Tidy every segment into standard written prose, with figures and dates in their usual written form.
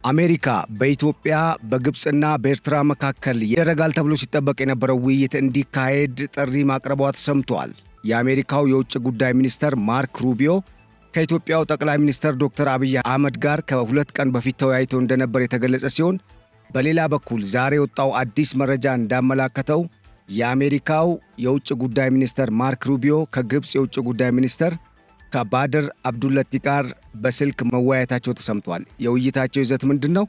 አሜሪካ በኢትዮጵያ በግብጽና በኤርትራ መካከል ይደረጋል ተብሎ ሲጠበቅ የነበረው ውይይት እንዲካሄድ ጥሪ ማቅረቧ ተሰምቷል። የአሜሪካው የውጭ ጉዳይ ሚኒስተር ማርክ ሩቢዮ ከኢትዮጵያው ጠቅላይ ሚኒስትር ዶክተር አብይ አህመድ ጋር ከሁለት ቀን በፊት ተወያይተው እንደነበር የተገለጸ ሲሆን፣ በሌላ በኩል ዛሬ የወጣው አዲስ መረጃ እንዳመላከተው የአሜሪካው የውጭ ጉዳይ ሚኒስተር ማርክ ሩቢዮ ከግብጽ የውጭ ጉዳይ ሚኒስተር ከባድር አብዱለቲ ጋር በስልክ መወያየታቸው ተሰምቷል። የውይይታቸው ይዘት ምንድነው?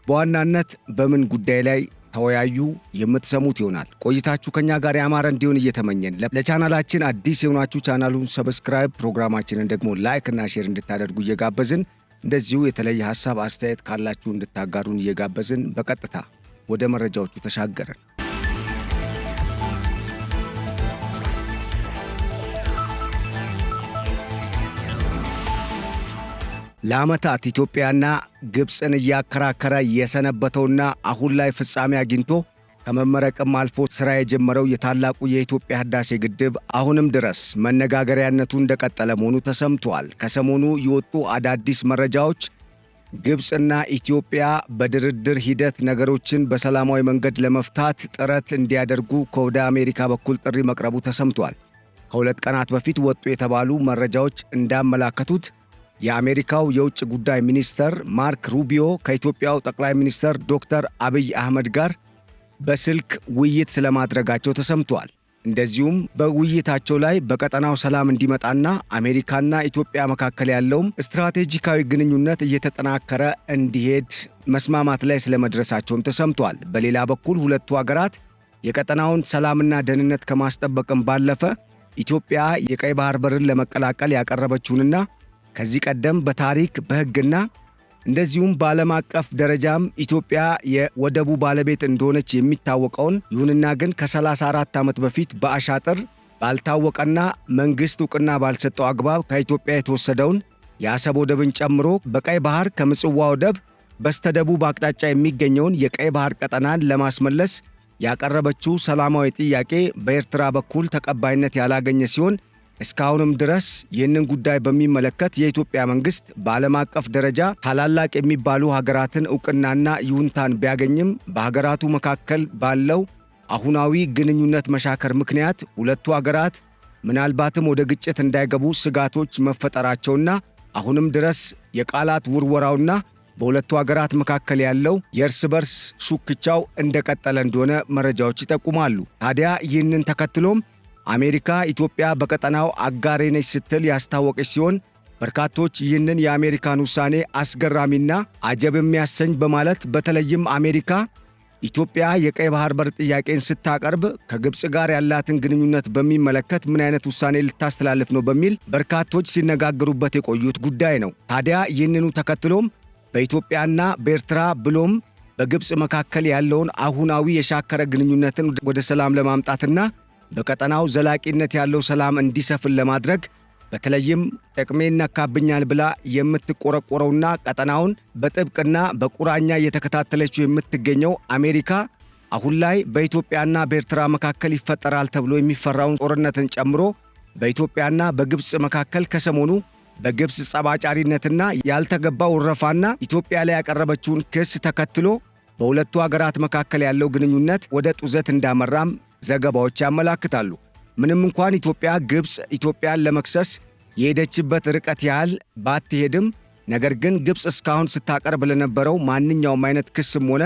በዋናነት በምን ጉዳይ ላይ ተወያዩ? የምትሰሙት ይሆናል። ቆይታችሁ ከኛ ጋር ያማረ እንዲሆን እየተመኘን ለቻናላችን አዲስ የሆናችሁ ቻናሉን ሰብስክራይብ፣ ፕሮግራማችንን ደግሞ ላይክ እና ሼር እንድታደርጉ እየጋበዝን እንደዚሁ የተለየ ሐሳብ አስተያየት ካላችሁ እንድታጋሩን እየጋበዝን በቀጥታ ወደ መረጃዎቹ ተሻገርን። ለዓመታት ኢትዮጵያና ግብጽን እያከራከረ የሰነበተውና አሁን ላይ ፍጻሜ አግኝቶ ከመመረቅም አልፎ ሥራ የጀመረው የታላቁ የኢትዮጵያ ህዳሴ ግድብ አሁንም ድረስ መነጋገሪያነቱ እንደቀጠለ መሆኑ ተሰምቷል። ከሰሞኑ የወጡ አዳዲስ መረጃዎች ግብጽና ኢትዮጵያ በድርድር ሂደት ነገሮችን በሰላማዊ መንገድ ለመፍታት ጥረት እንዲያደርጉ ከወደ አሜሪካ በኩል ጥሪ መቅረቡ ተሰምቷል። ከሁለት ቀናት በፊት ወጡ የተባሉ መረጃዎች እንዳመላከቱት የአሜሪካው የውጭ ጉዳይ ሚኒስተር ማርክ ሩቢዮ ከኢትዮጵያው ጠቅላይ ሚኒስትር ዶክተር አብይ አህመድ ጋር በስልክ ውይይት ስለማድረጋቸው ተሰምቷል። እንደዚሁም በውይይታቸው ላይ በቀጠናው ሰላም እንዲመጣና አሜሪካና ኢትዮጵያ መካከል ያለውም ስትራቴጂካዊ ግንኙነት እየተጠናከረ እንዲሄድ መስማማት ላይ ስለመድረሳቸውም ተሰምቷል። በሌላ በኩል ሁለቱ ሀገራት የቀጠናውን ሰላምና ደህንነት ከማስጠበቅም ባለፈ ኢትዮጵያ የቀይ ባህር በርን ለመቀላቀል ያቀረበችውንና ከዚህ ቀደም በታሪክ በሕግና እንደዚሁም በዓለም አቀፍ ደረጃም ኢትዮጵያ የወደቡ ባለቤት እንደሆነች የሚታወቀውን ይሁንና ግን ከ34 ዓመት በፊት በአሻጥር ባልታወቀና መንግሥት ዕውቅና ባልሰጠው አግባብ ከኢትዮጵያ የተወሰደውን የአሰብ ወደብን ጨምሮ በቀይ ባህር ከምጽዋ ወደብ በስተደቡብ አቅጣጫ የሚገኘውን የቀይ ባህር ቀጠናን ለማስመለስ ያቀረበችው ሰላማዊ ጥያቄ በኤርትራ በኩል ተቀባይነት ያላገኘ ሲሆን እስካሁንም ድረስ ይህንን ጉዳይ በሚመለከት የኢትዮጵያ መንግስት በዓለም አቀፍ ደረጃ ታላላቅ የሚባሉ ሀገራትን ዕውቅናና ይሁንታን ቢያገኝም በሀገራቱ መካከል ባለው አሁናዊ ግንኙነት መሻከር ምክንያት ሁለቱ ሀገራት ምናልባትም ወደ ግጭት እንዳይገቡ ስጋቶች መፈጠራቸውና አሁንም ድረስ የቃላት ውርወራውና በሁለቱ ሀገራት መካከል ያለው የእርስ በርስ ሹክቻው እንደቀጠለ እንደሆነ መረጃዎች ይጠቁማሉ። ታዲያ ይህንን ተከትሎም አሜሪካ ኢትዮጵያ በቀጠናው አጋሬ ነች ስትል ያስታወቀች ሲሆን በርካቶች ይህንን የአሜሪካን ውሳኔ አስገራሚና አጀብ የሚያሰኝ በማለት በተለይም አሜሪካ ኢትዮጵያ የቀይ ባህር በር ጥያቄን ስታቀርብ ከግብጽ ጋር ያላትን ግንኙነት በሚመለከት ምን አይነት ውሳኔ ልታስተላልፍ ነው በሚል በርካቶች ሲነጋገሩበት የቆዩት ጉዳይ ነው። ታዲያ ይህንኑ ተከትሎም በኢትዮጵያና በኤርትራ ብሎም በግብጽ መካከል ያለውን አሁናዊ የሻከረ ግንኙነትን ወደ ሰላም ለማምጣትና በቀጠናው ዘላቂነት ያለው ሰላም እንዲሰፍን ለማድረግ በተለይም ጥቅሜ ይነካብኛል ብላ የምትቆረቆረውና ቀጠናውን በጥብቅና በቁራኛ እየተከታተለችው የምትገኘው አሜሪካ አሁን ላይ በኢትዮጵያና በኤርትራ መካከል ይፈጠራል ተብሎ የሚፈራውን ጦርነትን ጨምሮ በኢትዮጵያና በግብጽ መካከል ከሰሞኑ በግብጽ ጸባጫሪነትና ያልተገባ ውረፋና ኢትዮጵያ ላይ ያቀረበችውን ክስ ተከትሎ በሁለቱ ሀገራት መካከል ያለው ግንኙነት ወደ ጡዘት እንዳመራም ዘገባዎች ያመላክታሉ። ምንም እንኳን ግብጽ ኢትዮጵያን ለመክሰስ የሄደችበት ርቀት ያህል ባትሄድም ነገር ግን ግብጽ እስካሁን ስታቀርብ ለነበረው ማንኛውም አይነት ክስም ሆነ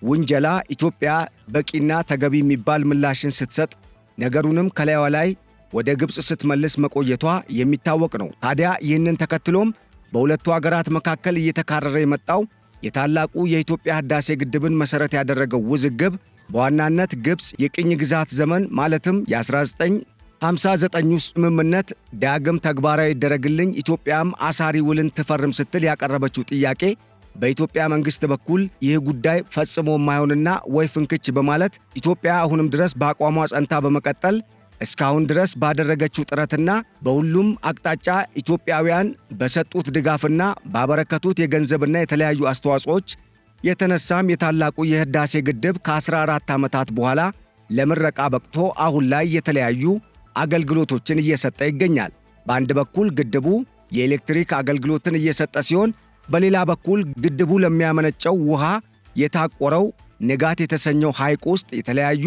ውንጀላ ኢትዮጵያ በቂና ተገቢ የሚባል ምላሽን ስትሰጥ ነገሩንም ከላይዋ ላይ ወደ ግብጽ ስትመልስ መቆየቷ የሚታወቅ ነው። ታዲያ ይህንን ተከትሎም በሁለቱ ሀገራት መካከል እየተካረረ የመጣው የታላቁ የኢትዮጵያ ህዳሴ ግድብን መሠረት ያደረገው ውዝግብ በዋናነት ግብጽ የቅኝ ግዛት ዘመን ማለትም የ1959 ስምምነት ዳግም ተግባራዊ ይደረግልኝ ኢትዮጵያም አሳሪ ውልን ትፈርም ስትል ያቀረበችው ጥያቄ በኢትዮጵያ መንግስት በኩል ይህ ጉዳይ ፈጽሞ የማይሆንና ወይ ፍንክች በማለት ኢትዮጵያ አሁንም ድረስ በአቋሟ ጸንታ በመቀጠል እስካሁን ድረስ ባደረገችው ጥረትና በሁሉም አቅጣጫ ኢትዮጵያውያን በሰጡት ድጋፍና ባበረከቱት የገንዘብና የተለያዩ አስተዋጽኦች የተነሳም የታላቁ የህዳሴ ግድብ ከ14 ዓመታት በኋላ ለምረቃ በቅቶ አሁን ላይ የተለያዩ አገልግሎቶችን እየሰጠ ይገኛል። በአንድ በኩል ግድቡ የኤሌክትሪክ አገልግሎትን እየሰጠ ሲሆን በሌላ በኩል ግድቡ ለሚያመነጨው ውሃ የታቆረው ንጋት የተሰኘው ሐይቅ ውስጥ የተለያዩ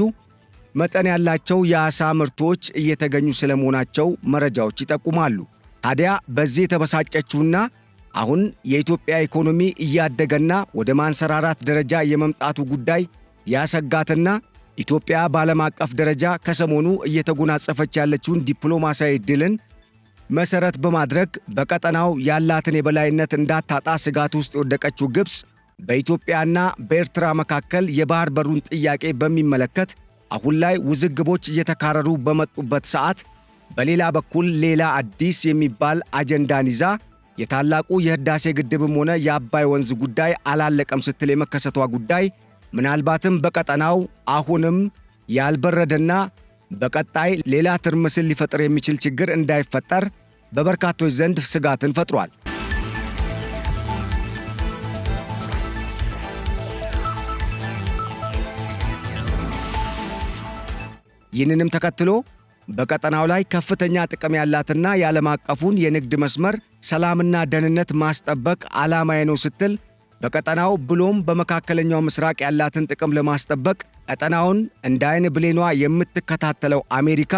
መጠን ያላቸው የዓሣ ምርቶች እየተገኙ ስለመሆናቸው መረጃዎች ይጠቁማሉ። ታዲያ በዚህ የተበሳጨችውና አሁን የኢትዮጵያ ኢኮኖሚ እያደገና ወደ ማንሰራራት ደረጃ የመምጣቱ ጉዳይ ያሰጋትና ኢትዮጵያ በዓለም አቀፍ ደረጃ ከሰሞኑ እየተጎናጸፈች ያለችውን ዲፕሎማሲያዊ ድልን መሰረት በማድረግ በቀጠናው ያላትን የበላይነት እንዳታጣ ስጋት ውስጥ የወደቀችው ግብፅ በኢትዮጵያና በኤርትራ መካከል የባህር በሩን ጥያቄ በሚመለከት አሁን ላይ ውዝግቦች እየተካረሩ በመጡበት ሰዓት በሌላ በኩል ሌላ አዲስ የሚባል አጀንዳን ይዛ የታላቁ የህዳሴ ግድብም ሆነ የአባይ ወንዝ ጉዳይ አላለቀም ስትል የመከሰቷ ጉዳይ ምናልባትም በቀጠናው አሁንም ያልበረደና በቀጣይ ሌላ ትርምስን ሊፈጥር የሚችል ችግር እንዳይፈጠር በበርካቶች ዘንድ ስጋትን ፈጥሯል። ይህንንም ተከትሎ በቀጠናው ላይ ከፍተኛ ጥቅም ያላትና የዓለም አቀፉን የንግድ መስመር ሰላምና ደህንነት ማስጠበቅ ዓላማዬ ነው ስትል በቀጠናው ብሎም በመካከለኛው ምስራቅ ያላትን ጥቅም ለማስጠበቅ ቀጠናውን እንደ ዓይን ብሌኗ የምትከታተለው አሜሪካ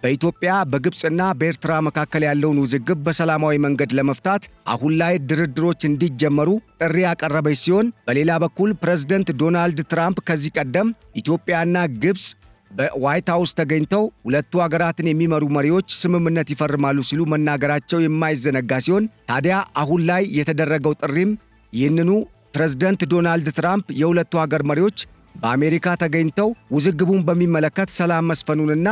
በኢትዮጵያ በግብፅና በኤርትራ መካከል ያለውን ውዝግብ በሰላማዊ መንገድ ለመፍታት አሁን ላይ ድርድሮች እንዲጀመሩ ጥሪ ያቀረበች ሲሆን፣ በሌላ በኩል ፕሬዝደንት ዶናልድ ትራምፕ ከዚህ ቀደም ኢትዮጵያና ግብፅ በዋይት ሃውስ ተገኝተው ሁለቱ ሀገራትን የሚመሩ መሪዎች ስምምነት ይፈርማሉ ሲሉ መናገራቸው የማይዘነጋ ሲሆን፣ ታዲያ አሁን ላይ የተደረገው ጥሪም ይህንኑ ፕሬዝደንት ዶናልድ ትራምፕ የሁለቱ ሀገር መሪዎች በአሜሪካ ተገኝተው ውዝግቡን በሚመለከት ሰላም መስፈኑንና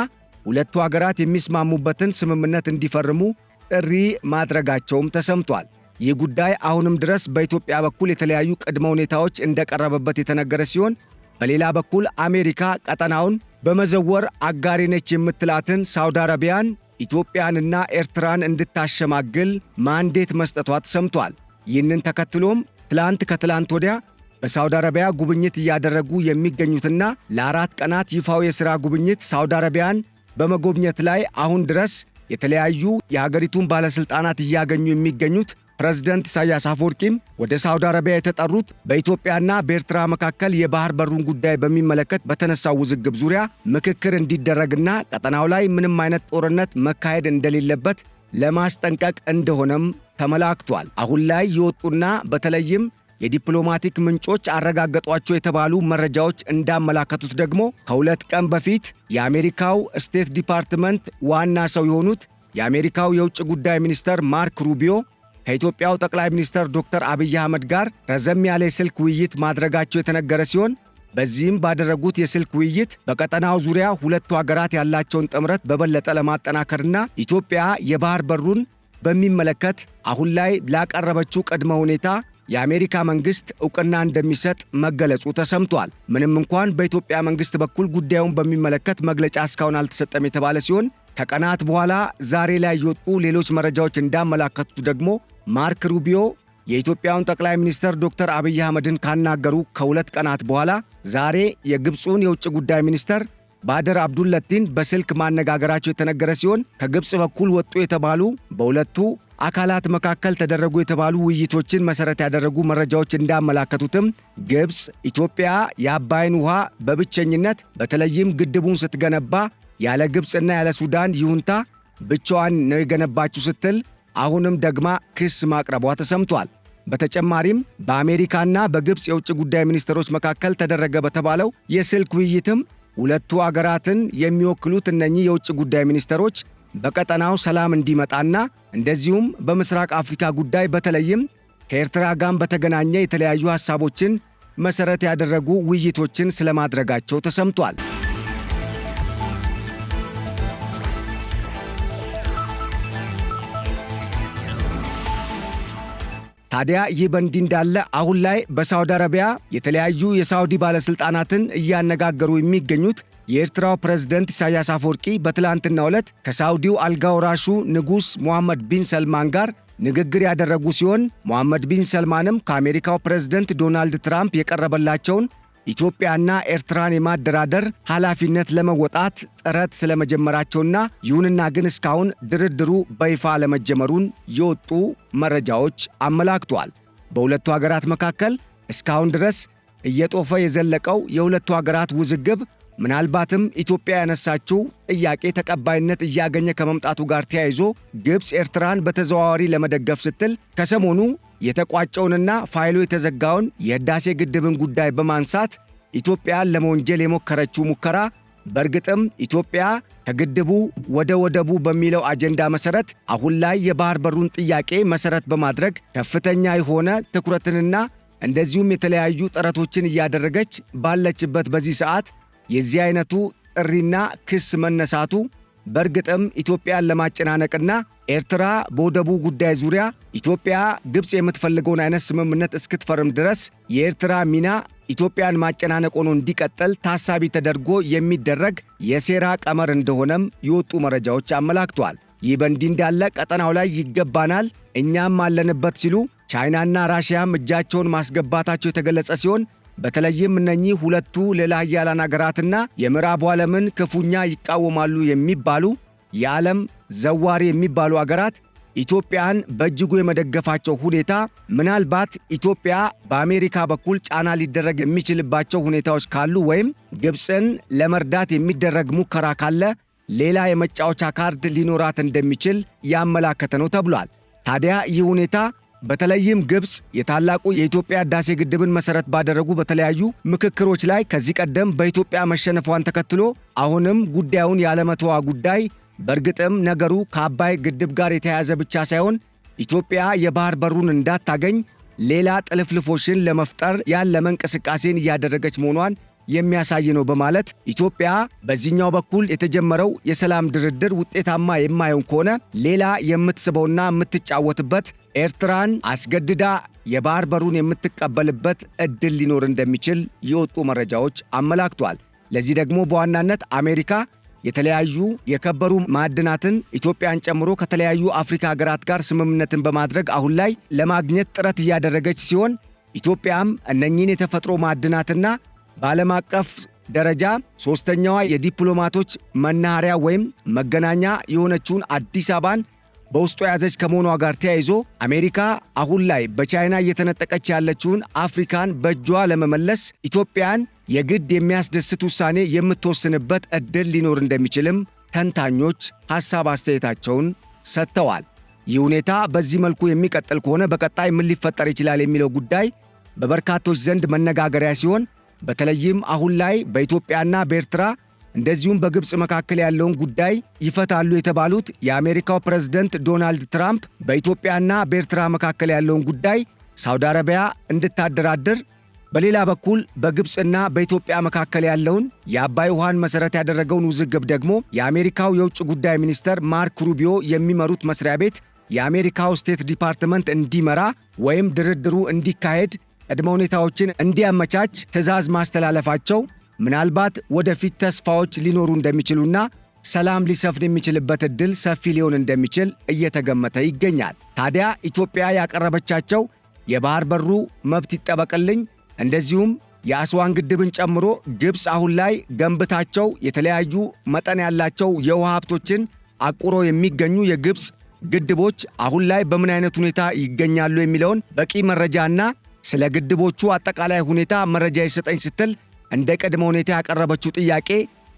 ሁለቱ ሀገራት የሚስማሙበትን ስምምነት እንዲፈርሙ ጥሪ ማድረጋቸውም ተሰምቷል። ይህ ጉዳይ አሁንም ድረስ በኢትዮጵያ በኩል የተለያዩ ቅድመ ሁኔታዎች እንደቀረበበት የተነገረ ሲሆን፣ በሌላ በኩል አሜሪካ ቀጠናውን በመዘወር አጋሪ ነች የምትላትን ሳውዲ አረቢያን ኢትዮጵያንና ኤርትራን እንድታሸማግል ማንዴት መስጠቷ ተሰምቷል። ይህንን ተከትሎም ከትላንት ወዲያ በሳውዲ አረቢያ ጉብኝት እያደረጉ የሚገኙትና ለ4 ቀናት ይፋው የሥራ ጉብኝት ሳውዲ አረቢያን በመጎብኘት ላይ አሁን ድረስ የተለያዩ የሀገሪቱን ባለሥልጣናት እያገኙ የሚገኙት ፕሬዝደንት ኢሳያስ አፈወርቂም ወደ ሳውዲ አረቢያ የተጠሩት በኢትዮጵያና በኤርትራ መካከል የባህር በሩን ጉዳይ በሚመለከት በተነሳው ውዝግብ ዙሪያ ምክክር እንዲደረግና ቀጠናው ላይ ምንም አይነት ጦርነት መካሄድ እንደሌለበት ለማስጠንቀቅ እንደሆነም ተመላክቷል። አሁን ላይ የወጡና በተለይም የዲፕሎማቲክ ምንጮች አረጋገጧቸው የተባሉ መረጃዎች እንዳመላከቱት ደግሞ ከ2 ቀን በፊት የአሜሪካው ስቴት ዲፓርትመንት ዋና ሰው የሆኑት የአሜሪካው የውጭ ጉዳይ ሚኒስተር ማርክ ሩቢዮ ከኢትዮጵያው ጠቅላይ ሚኒስተር ዶክተር አብይ አህመድ ጋር ረዘም ያለ የስልክ ውይይት ማድረጋቸው የተነገረ ሲሆን፣ በዚህም ባደረጉት የስልክ ውይይት በቀጠናው ዙሪያ ሁለቱ ሀገራት ያላቸውን ጥምረት በበለጠ ለማጠናከርና ኢትዮጵያ የባህር በሩን በሚመለከት አሁን ላይ ላቀረበችው ቅድመ ሁኔታ የአሜሪካ መንግስት ዕውቅና እንደሚሰጥ መገለጹ ተሰምቷል። ምንም እንኳን በኢትዮጵያ መንግስት በኩል ጉዳዩን በሚመለከት መግለጫ እስካሁን አልተሰጠም የተባለ ሲሆን፣ ከቀናት በኋላ ዛሬ ላይ የወጡ ሌሎች መረጃዎች እንዳመላከቱት ደግሞ ማርክ ሩቢዮ የኢትዮጵያውን ጠቅላይ ሚኒስትር ዶክተር አብይ አህመድን ካናገሩ ከ2 ቀናት በኋላ ዛሬ የግብፁን የውጭ ጉዳይ ሚኒስትር ባደር አብዱልለቲን በስልክ ማነጋገራቸው የተነገረ ሲሆን፣ ከግብፅ በኩል ወጡ የተባሉ በሁለቱ አካላት መካከል ተደረጉ የተባሉ ውይይቶችን መሰረት ያደረጉ መረጃዎች እንዳመላከቱትም ግብፅ ኢትዮጵያ የአባይን ውሃ በብቸኝነት በተለይም ግድቡን ስትገነባ ያለ ግብፅና ያለ ሱዳን ይሁንታ ብቻዋን ነው የገነባችው ስትል አሁንም ደግማ ክስ ማቅረቧ ተሰምቷል። በተጨማሪም በአሜሪካና በግብፅ የውጭ ጉዳይ ሚኒስትሮች መካከል ተደረገ በተባለው የስልክ ውይይትም ሁለቱ አገራትን የሚወክሉት እነኚህ የውጭ ጉዳይ ሚኒስትሮች በቀጠናው ሰላም እንዲመጣና እንደዚሁም በምስራቅ አፍሪካ ጉዳይ በተለይም ከኤርትራ ጋር በተገናኘ የተለያዩ ሐሳቦችን መሰረት ያደረጉ ውይይቶችን ስለማድረጋቸው ተሰምቷል። ታዲያ ይህ በእንዲህ እንዳለ አሁን ላይ በሳውዲ አረቢያ የተለያዩ የሳውዲ ባለሥልጣናትን እያነጋገሩ የሚገኙት የኤርትራው ፕሬዝደንት ኢሳያስ አፈወርቂ በትላንትናው ዕለት ከሳውዲው አልጋ ወራሹ ንጉሥ ሙሐመድ ቢን ሰልማን ጋር ንግግር ያደረጉ ሲሆን፣ ሙሐመድ ቢን ሰልማንም ከአሜሪካው ፕሬዝደንት ዶናልድ ትራምፕ የቀረበላቸውን ኢትዮጵያና ኤርትራን የማደራደር ኃላፊነት ለመወጣት ጥረት ስለመጀመራቸውና ይሁንና ግን እስካሁን ድርድሩ በይፋ ለመጀመሩን የወጡ መረጃዎች አመላክተዋል። በሁለቱ ሀገራት መካከል እስካሁን ድረስ እየጦፈ የዘለቀው የሁለቱ ሀገራት ውዝግብ ምናልባትም ኢትዮጵያ ያነሳችው ጥያቄ ተቀባይነት እያገኘ ከመምጣቱ ጋር ተያይዞ ግብፅ ኤርትራን በተዘዋዋሪ ለመደገፍ ስትል ከሰሞኑ የተቋጨውንና ፋይሉ የተዘጋውን የህዳሴ ግድብን ጉዳይ በማንሳት ኢትዮጵያን ለመወንጀል የሞከረችው ሙከራ በእርግጥም ኢትዮጵያ ከግድቡ ወደ ወደቡ በሚለው አጀንዳ መሰረት አሁን ላይ የባህር በሩን ጥያቄ መሰረት በማድረግ ከፍተኛ የሆነ ትኩረትንና እንደዚሁም የተለያዩ ጥረቶችን እያደረገች ባለችበት በዚህ ሰዓት የዚህ አይነቱ ጥሪና ክስ መነሳቱ በእርግጥም ኢትዮጵያን ለማጨናነቅና ኤርትራ በወደቡ ጉዳይ ዙሪያ ኢትዮጵያ ግብፅ የምትፈልገውን አይነት ስምምነት እስክትፈርም ድረስ የኤርትራ ሚና ኢትዮጵያን ማጨናነቅ ሆኖ እንዲቀጥል ታሳቢ ተደርጎ የሚደረግ የሴራ ቀመር እንደሆነም የወጡ መረጃዎች አመላክተዋል። ይህ በእንዲህ እንዳለ ቀጠናው ላይ ይገባናል እኛም አለንበት ሲሉ ቻይናና ራሽያም እጃቸውን ማስገባታቸው የተገለጸ ሲሆን በተለይም እነኚህ ሁለቱ ሌላ ኃያላን አገራትና የምዕራቡ ዓለምን ክፉኛ ይቃወማሉ የሚባሉ የዓለም ዘዋሪ የሚባሉ አገራት ኢትዮጵያን በእጅጉ የመደገፋቸው ሁኔታ ምናልባት ኢትዮጵያ በአሜሪካ በኩል ጫና ሊደረግ የሚችልባቸው ሁኔታዎች ካሉ ወይም ግብፅን ለመርዳት የሚደረግ ሙከራ ካለ ሌላ የመጫወቻ ካርድ ሊኖራት እንደሚችል ያመላከተ ነው ተብሏል። ታዲያ ይህ ሁኔታ በተለይም ግብፅ የታላቁ የኢትዮጵያ ህዳሴ ግድብን መሰረት ባደረጉ በተለያዩ ምክክሮች ላይ ከዚህ ቀደም በኢትዮጵያ መሸነፏን ተከትሎ አሁንም ጉዳዩን ያለመተዋ ጉዳይ በእርግጥም ነገሩ ከአባይ ግድብ ጋር የተያያዘ ብቻ ሳይሆን ኢትዮጵያ የባህር በሩን እንዳታገኝ ሌላ ጥልፍልፎችን ለመፍጠር ያለመ እንቅስቃሴን እያደረገች መሆኗን የሚያሳይ ነው በማለት ኢትዮጵያ በዚህኛው በኩል የተጀመረው የሰላም ድርድር ውጤታማ የማይሆን ከሆነ ሌላ የምትስበውና የምትጫወትበት ኤርትራን አስገድዳ የባህር በሩን የምትቀበልበት ዕድል ሊኖር እንደሚችል የወጡ መረጃዎች አመላክቷል። ለዚህ ደግሞ በዋናነት አሜሪካ የተለያዩ የከበሩ ማዕድናትን ኢትዮጵያን ጨምሮ ከተለያዩ አፍሪካ ሀገራት ጋር ስምምነትን በማድረግ አሁን ላይ ለማግኘት ጥረት እያደረገች ሲሆን ኢትዮጵያም እነኚህን የተፈጥሮ ማዕድናትና በዓለም አቀፍ ደረጃ ሶስተኛዋ የዲፕሎማቶች መናኸሪያ ወይም መገናኛ የሆነችውን አዲስ አበባን በውስጡ የያዘች ከመሆኗ ጋር ተያይዞ አሜሪካ አሁን ላይ በቻይና እየተነጠቀች ያለችውን አፍሪካን በእጇ ለመመለስ ኢትዮጵያን የግድ የሚያስደስት ውሳኔ የምትወስንበት ዕድል ሊኖር እንደሚችልም ተንታኞች ሐሳብ አስተያየታቸውን ሰጥተዋል። ይህ ሁኔታ በዚህ መልኩ የሚቀጥል ከሆነ በቀጣይ ምን ሊፈጠር ይችላል የሚለው ጉዳይ በበርካቶች ዘንድ መነጋገሪያ ሲሆን በተለይም አሁን ላይ በኢትዮጵያና በኤርትራ እንደዚሁም በግብፅ መካከል ያለውን ጉዳይ ይፈታሉ የተባሉት የአሜሪካው ፕሬዝደንት ዶናልድ ትራምፕ በኢትዮጵያና በኤርትራ መካከል ያለውን ጉዳይ ሳውዲ አረቢያ እንድታደራድር፣ በሌላ በኩል በግብፅና በኢትዮጵያ መካከል ያለውን የአባይ ውሃን መሠረት ያደረገውን ውዝግብ ደግሞ የአሜሪካው የውጭ ጉዳይ ሚኒስተር ማርክ ሩቢዮ የሚመሩት መስሪያ ቤት የአሜሪካው ስቴት ዲፓርትመንት እንዲመራ ወይም ድርድሩ እንዲካሄድ ቅድመ ሁኔታዎችን እንዲያመቻች ትዕዛዝ ማስተላለፋቸው ምናልባት ወደፊት ተስፋዎች ሊኖሩ እንደሚችሉና ሰላም ሊሰፍን የሚችልበት ዕድል ሰፊ ሊሆን እንደሚችል እየተገመተ ይገኛል። ታዲያ ኢትዮጵያ ያቀረበቻቸው የባህር በሩ መብት ይጠበቅልኝ፣ እንደዚሁም የአስዋን ግድብን ጨምሮ ግብፅ አሁን ላይ ገንብታቸው የተለያዩ መጠን ያላቸው የውሃ ሀብቶችን አቁሮ የሚገኙ የግብፅ ግድቦች አሁን ላይ በምን አይነት ሁኔታ ይገኛሉ የሚለውን በቂ መረጃና ስለ ግድቦቹ አጠቃላይ ሁኔታ መረጃ ይሰጠኝ ስትል እንደ ቅድመ ሁኔታ ያቀረበችው ጥያቄ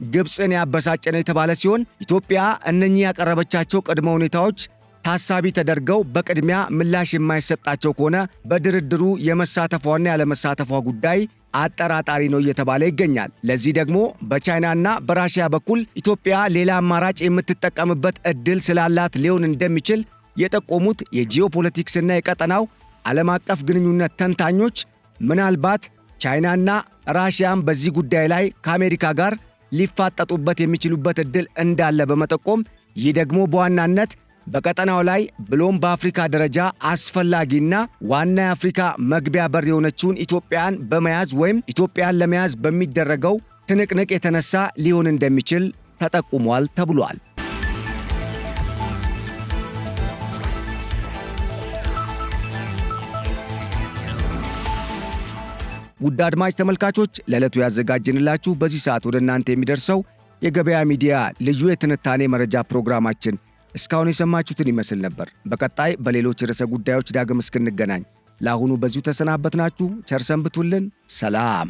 ግብፅን ያበሳጨ ነው የተባለ ሲሆን ኢትዮጵያ እነኚህ ያቀረበቻቸው ቅድመ ሁኔታዎች ታሳቢ ተደርገው በቅድሚያ ምላሽ የማይሰጣቸው ከሆነ በድርድሩ የመሳተፏና ያለመሳተፏ ጉዳይ አጠራጣሪ ነው እየተባለ ይገኛል። ለዚህ ደግሞ በቻይናና በራሽያ በኩል ኢትዮጵያ ሌላ አማራጭ የምትጠቀምበት ዕድል ስላላት ሊሆን እንደሚችል የጠቆሙት የጂኦፖለቲክስና የቀጠናው ዓለም አቀፍ ግንኙነት ተንታኞች ምናልባት ቻይናና ራሽያም በዚህ ጉዳይ ላይ ከአሜሪካ ጋር ሊፋጠጡበት የሚችሉበት ዕድል እንዳለ በመጠቆም ይህ ደግሞ በዋናነት በቀጠናው ላይ ብሎም በአፍሪካ ደረጃ አስፈላጊና ዋና የአፍሪካ መግቢያ በር የሆነችውን ኢትዮጵያን በመያዝ ወይም ኢትዮጵያን ለመያዝ በሚደረገው ትንቅንቅ የተነሳ ሊሆን እንደሚችል ተጠቁሟል ተብሏል። ውድ አድማጭ ተመልካቾች ለዕለቱ ያዘጋጅንላችሁ በዚህ ሰዓት ወደ እናንተ የሚደርሰው የገበያ ሚዲያ ልዩ የትንታኔ መረጃ ፕሮግራማችን እስካሁን የሰማችሁትን ይመስል ነበር። በቀጣይ በሌሎች ርዕሰ ጉዳዮች ዳግም እስክንገናኝ ለአሁኑ በዚሁ ተሰናበትናችሁ። ቸር ሰንብቱልን። ሰላም።